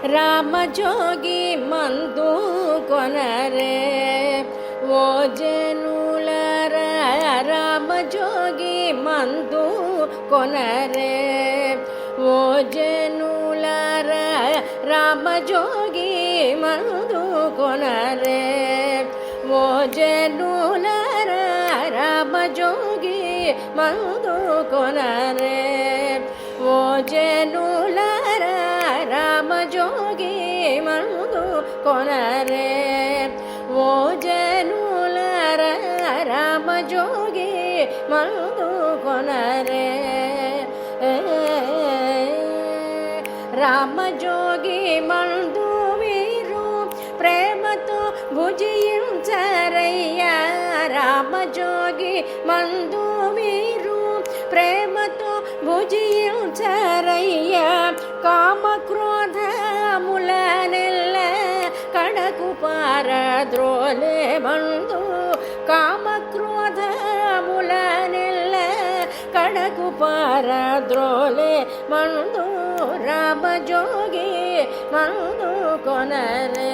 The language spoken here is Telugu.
రామజోగి మందు కొనరే ఓ జనులరా రామజోగి మందు కొనరే ఓ జనులరా రామజోగి మందు కొనరే ఓ జనులరా రామజోగి మందు కొనరే ఓ జనులరా రామజోగి మందు కొనరే ఓ జనులరా రామజోగి మందు కొనరే రామజోగి మందు వీరు ప్రేమతో భుజించరయ్యా రామజోగి మందు వీరు ప్రేమతో భుజించరయ్యా కామక్రోధములనెల్ల కడకు పారద్రోలే మందు కామక్రోధములనెల్ల కడకు పారద్రోలే మందు రామజోగి మందు కొనరే